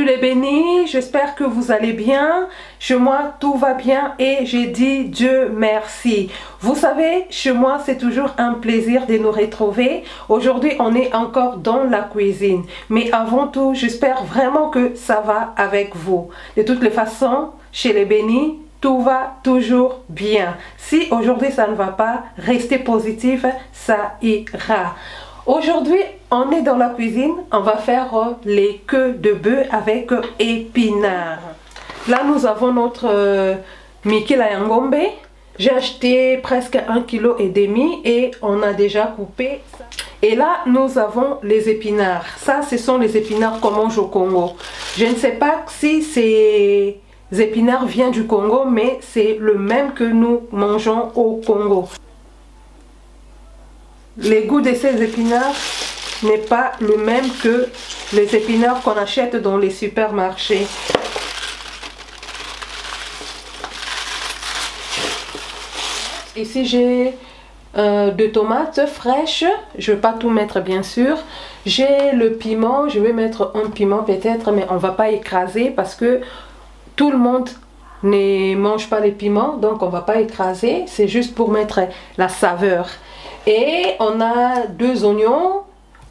Salut les bénis, j'espère que vous allez bien. Chez moi, tout va bien et j'ai dit Dieu merci. Vous savez, chez moi, c'est toujours un plaisir de nous retrouver. Aujourd'hui, on est encore dans la cuisine. Mais avant tout, j'espère vraiment que ça va avec vous. De toutes les façons, chez les bénis, tout va toujours bien. Si aujourd'hui ça ne va pas, restez positif, ça ira. Aujourd'hui, on est dans la cuisine, on va faire les queues de bœuf avec épinards. Là, nous avons notre Miki la Yangombe. J'ai acheté presque 1,5 kg et on a déjà coupé. Et là, nous avons les épinards. Ça, ce sont les épinards qu'on mange au Congo. Je ne sais pas si ces épinards viennent du Congo, mais c'est le même que nous mangeons au Congo. Le goût de ces épinards n'est pas le même que les épinards qu'on achète dans les supermarchés. Ici j'ai de tomates fraîches, je ne vais pas tout mettre bien sûr. J'ai le piment, je vais mettre un piment peut-être, mais on ne va pas écraser parce que tout le monde ne mange pas les piments, donc on ne va pas écraser, c'est juste pour mettre la saveur. Et on a 2 oignons,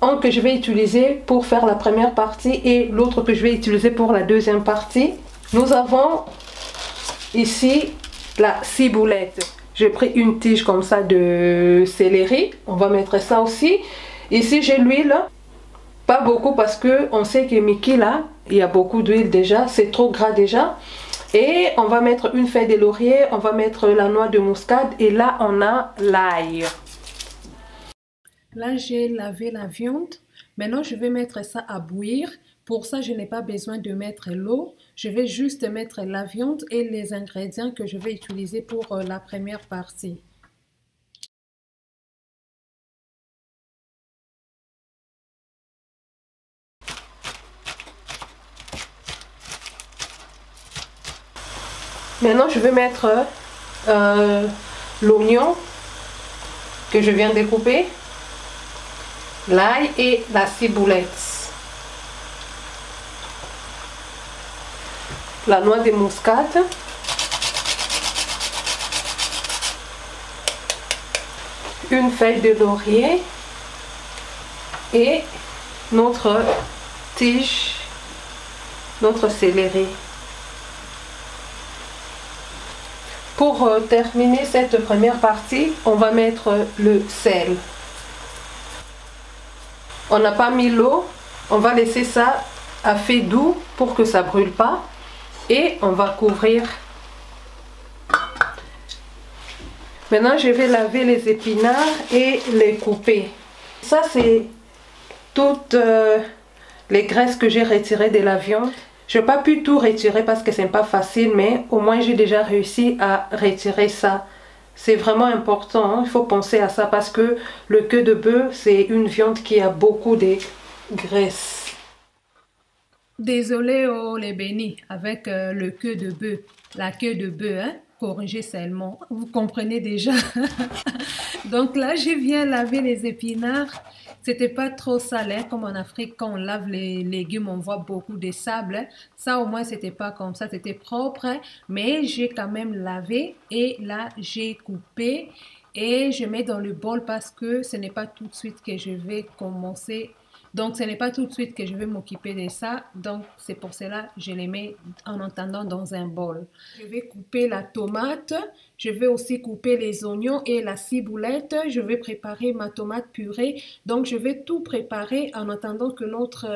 un que je vais utiliser pour faire la première partie et l'autre que je vais utiliser pour la deuxième partie. Nous avons ici la ciboulette. J'ai pris une tige comme ça de céleri, on va mettre ça aussi. Ici j'ai l'huile, pas beaucoup parce que on sait que Miki là, il y a beaucoup d'huile déjà, c'est trop gras déjà. Et on va mettre une feuille de laurier, on va mettre la noix de muscade et là on a l'ail. Là, j'ai lavé la viande. Maintenant, je vais mettre ça à bouillir. Pour ça, je n'ai pas besoin de mettre l'eau. Je vais juste mettre la viande et les ingrédients que je vais utiliser pour la première partie. Maintenant, je vais mettre l'oignon que je viens de couper, l'ail et la ciboulette, la noix de muscade, une feuille de laurier et notre tige, notre céleri. Pour terminer cette première partie, on va mettre le sel. On n'a pas mis l'eau, on va laisser ça à feu doux pour que ça ne brûle pas. Et on va couvrir. Maintenant, je vais laver les épinards et les couper. Ça, c'est toutes les graisses que j'ai retirées de la viande. Je n'ai pas pu tout retirer parce que ce n'est pas facile, mais au moins j'ai déjà réussi à retirer ça. C'est vraiment important, hein? Il faut penser à ça parce que le queue de bœuf, c'est une viande qui a beaucoup de graisse. Désolée oh les bénis avec le queue de bœuf, la queue de bœuf, hein? Corrigez seulement, vous comprenez déjà. Donc là, je viens laver les épinards. C'était pas trop salé, hein, comme en Afrique, quand on lave les légumes, on voit beaucoup de sable. Hein. Ça, au moins, c'était pas comme ça, c'était propre. Hein. Mais j'ai quand même lavé et là, j'ai coupé et je mets dans le bol parce que ce n'est pas tout de suite que je vais commencer. Donc, ce n'est pas tout de suite que je vais m'occuper de ça. Donc, c'est pour cela que je les mets en attendant dans un bol. Je vais couper la tomate. Je vais aussi couper les oignons et la ciboulette. Je vais préparer ma tomate purée. Donc, je vais tout préparer en attendant que notre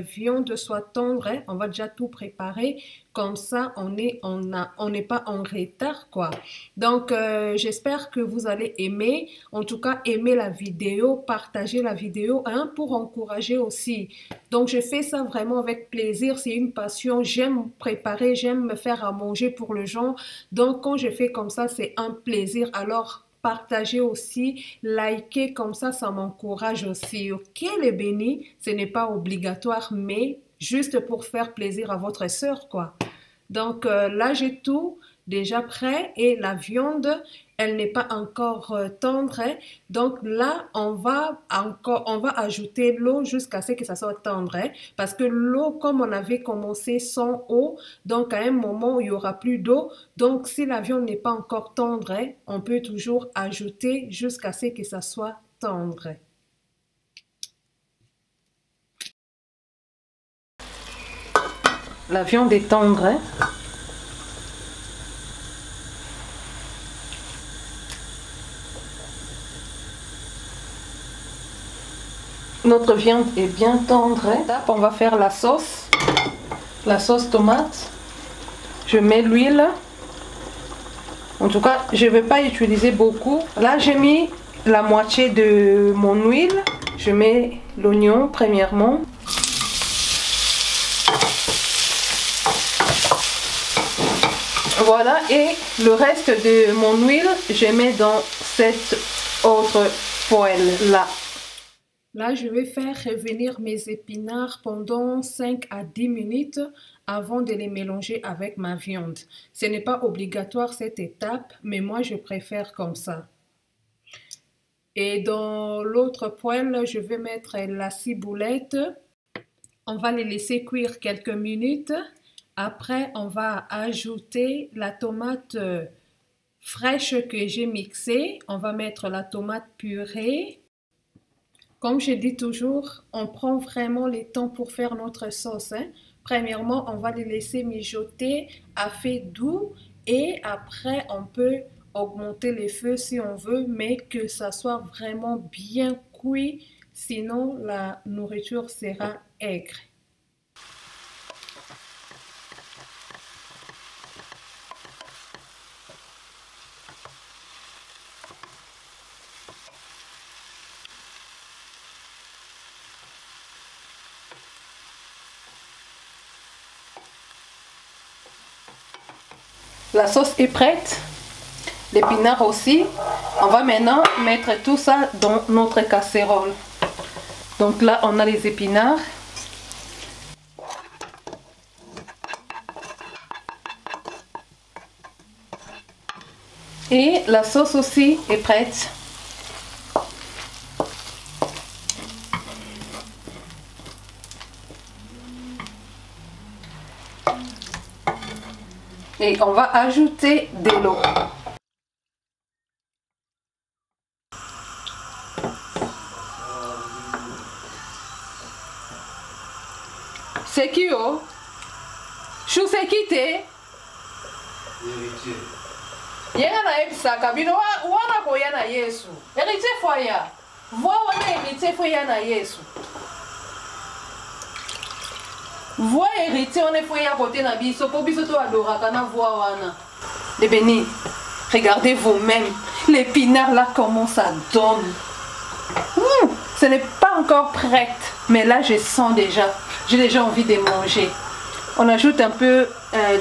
viande soit tendre. Hein. On va déjà tout préparer. Comme ça, on n'est pas en retard, quoi. Donc, j'espère que vous allez aimer. En tout cas, aimer la vidéo, partager la vidéo hein, pour encourager aussi. Donc, je fais ça vraiment avec plaisir. C'est une passion. J'aime préparer, j'aime me faire à manger pour les gens. Donc, quand je fais comme ça, c'est un plaisir. Alors, partagez aussi, likez comme ça m'encourage aussi. Ok, les bénis, ce n'est pas obligatoire, mais juste pour faire plaisir à votre sœur, quoi. Donc là, j'ai tout. déjà prêt et la viande, elle n'est pas encore tendre. Donc là, on va ajouter l'eau jusqu'à ce que ça soit tendre. Parce que l'eau, comme on avait commencé sans eau, donc à un moment, il n'y aura plus d'eau. Donc si la viande n'est pas encore tendre, on peut toujours ajouter jusqu'à ce que ça soit tendre. La viande est tendre. Notre viande est bien tendre. On va faire la sauce tomate. Je mets l'huile. En tout cas, je ne vais pas utiliser beaucoup. Là, j'ai mis la moitié de mon huile. Je mets l'oignon premièrement. Voilà, et le reste de mon huile, je mets dans cette autre poêle là. Là, je vais faire revenir mes épinards pendant 5 à 10 minutes avant de les mélanger avec ma viande. Ce n'est pas obligatoire cette étape, mais moi, je préfère comme ça. Et dans l'autre poêle, je vais mettre la ciboulette. On va les laisser cuire quelques minutes. Après, on va ajouter la tomate fraîche que j'ai mixée. On va mettre la tomate purée. Comme je dis toujours, on prend vraiment le temps pour faire notre sauce. Premièrement, on va les laisser mijoter à feu doux et après, on peut augmenter le feu si on veut, mais que ça soit vraiment bien cuit, sinon la nourriture sera aigre. La sauce est prête, l'épinard aussi. On va maintenant mettre tout ça dans notre casserole. Donc là, on a les épinards. Et la sauce aussi est prête. Et on va ajouter de l'eau. C'est qui oh? Chou c'est qui t'es? Yenga na ebisaka bino wana koya na Yesu. Héritier foya. Voi wana héritier foya na Yesu. Voi héritier on est foya côté na biso po biso to adoraka na voi wana. Les bénis, regardez vous-même. L'épinard là comment ça donne. Ce n'est pas encore prête, mais là je sens déjà. J'ai déjà envie de manger. On ajoute un peu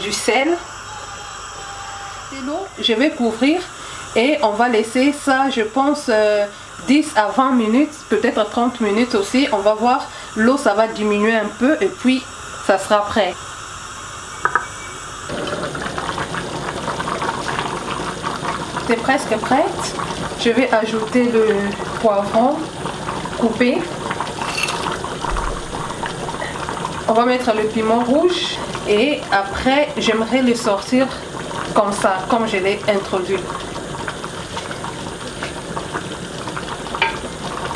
du sel. Je vais couvrir et on va laisser ça, je pense, 10 à 20 minutes, peut-être 30 minutes aussi. On va voir, l'eau ça va diminuer un peu et puis ça sera prêt. C'est presque prête. Je vais ajouter le poivron coupé. On va mettre le piment rouge et après j'aimerais le sortir comme ça, comme je l'ai introduit.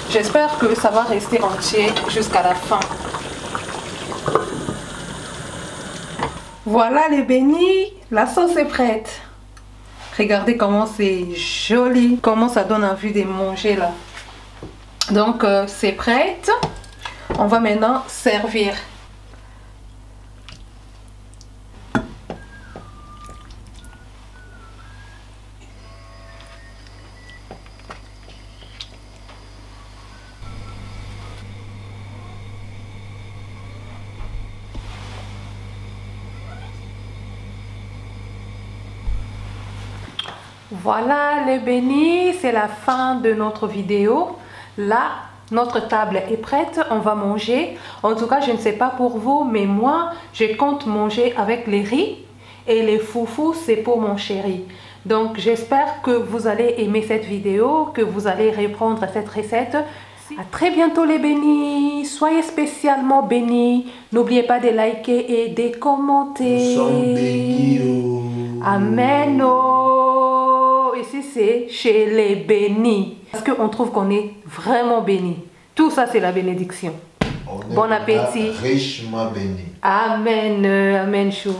J'espère que ça va rester entier jusqu'à la fin. Voilà les bénis, la sauce est prête. Regardez comment c'est joli, comment ça donne envie de manger là. Donc c'est prête. On va maintenant servir. Voilà les bénis, c'est la fin de notre vidéo. Là, notre table est prête, on va manger. En tout cas, je ne sais pas pour vous, mais moi, je compte manger avec les riz Et les foufous, c'est pour mon chéri. Donc, j'espère que vous allez aimer cette vidéo, que vous allez reprendre cette recette. À très bientôt les bénis. Soyez spécialement bénis. N'oubliez pas de liker et de commenter. Nous sommes bénis. Amen. Oh. Ici, c'est chez les bénis. Parce qu'on trouve qu'on est vraiment bénis. Tout ça, c'est la bénédiction. Bon appétit. Richement béni. Amen. Amen, chou.